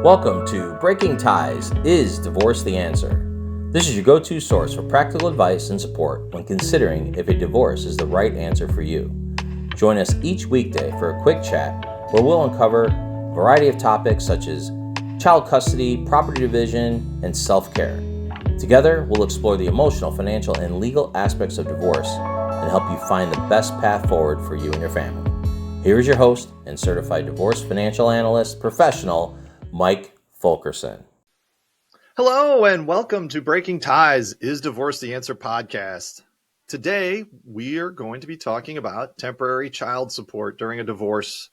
Welcome to Breaking Ties, Is Divorce the Answer? This is your go-to source for practical advice and support when considering if a divorce is the right answer for you. Join us each weekday for a quick chat where we'll uncover a variety of topics such as child custody, property division, and self-care. Together, we'll explore the emotional, financial, and legal aspects of divorce and help you find the best path forward for you and your family. Here is your host and Certified Divorce Financial Analyst professional, Mike Fulkerson. Hello and welcome to Breaking Ties, Is Divorce the Answer podcast. Today, we are going to be talking about temporary child support during a divorce.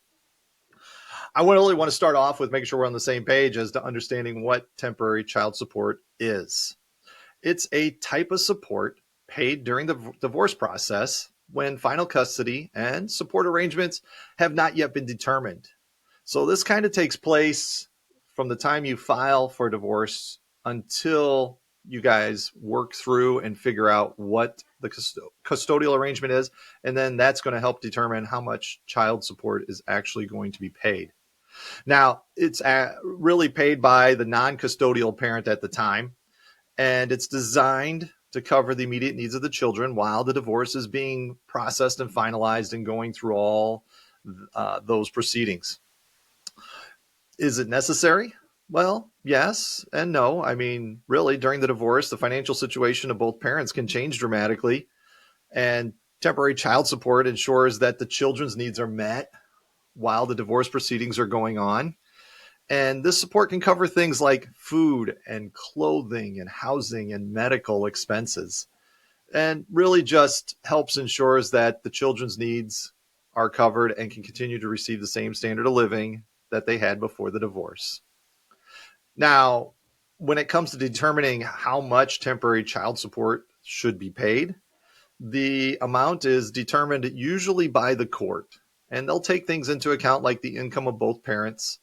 I really want to start off with making sure we're on the same page as to understanding what temporary child support is. It's a type of support paid during the divorce process when final custody and support arrangements have not yet been determined. So this kind of takes place from the time you file for divorce until you guys work through and figure out what the custodial arrangement is. And then that's going to help determine how much child support is actually going to be paid. Now, it's really paid by the non-custodial parent at the time, and it's designed to cover the immediate needs of the children while the divorce is being processed and finalized and going through all those proceedings. Is it necessary? Well, yes and no. I mean, really, during the divorce, the financial situation of both parents can change dramatically, and temporary child support ensures that the children's needs are met while the divorce proceedings are going on. And this support can cover things like food and clothing and housing and medical expenses, and really just helps ensures that the children's needs are covered and can continue to receive the same standard of living that they had before the divorce. Now, when it comes to determining how much temporary child support should be paid, the amount is determined usually by the court, and they'll take things into account like the income of both parents,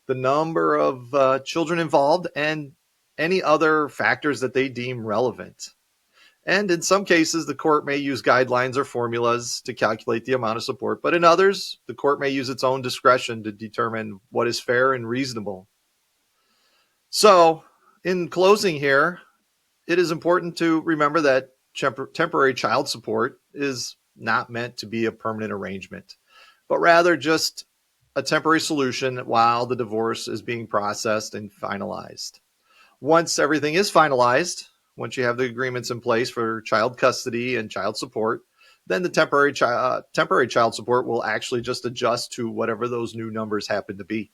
the number of children involved, and any other factors that they deem relevant. And in some cases, the court may use guidelines or formulas to calculate the amount of support, but in others, the court may use its own discretion to determine what is fair and reasonable. So, in closing here, it is important to remember that temporary child support is not meant to be a permanent arrangement, but rather just a temporary solution while the divorce is being processed and finalized. Once everything is finalized, once you have the agreements in place for child custody and child support, then the temporary child support will actually just adjust to whatever those new numbers happen to be.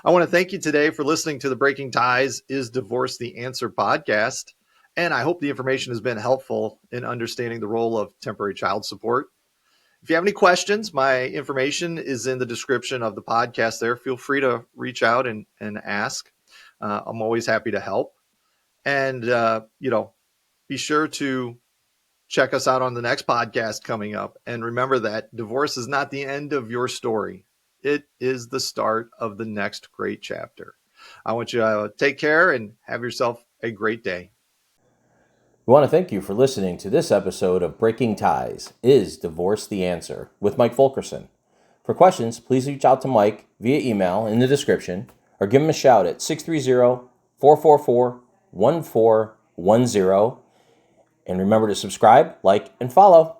I want to thank you today for listening to the Breaking Ties, Is Divorce the Answer podcast, and I hope the information has been helpful in understanding the role of temporary child support. If you have any questions, my information is in the description of the podcast there. Feel free to reach out and ask. I'm always happy to help. And, be sure to check us out on the next podcast coming up. And remember that divorce is not the end of your story. It is the start of the next great chapter. I want you to take care and have yourself a great day. We want to thank you for listening to this episode of Breaking Ties, Is Divorce the Answer? With Mike Fulkerson. For questions, please reach out to Mike via email in the description or give him a shout at 630-444-1410. And remember to subscribe, like, and follow.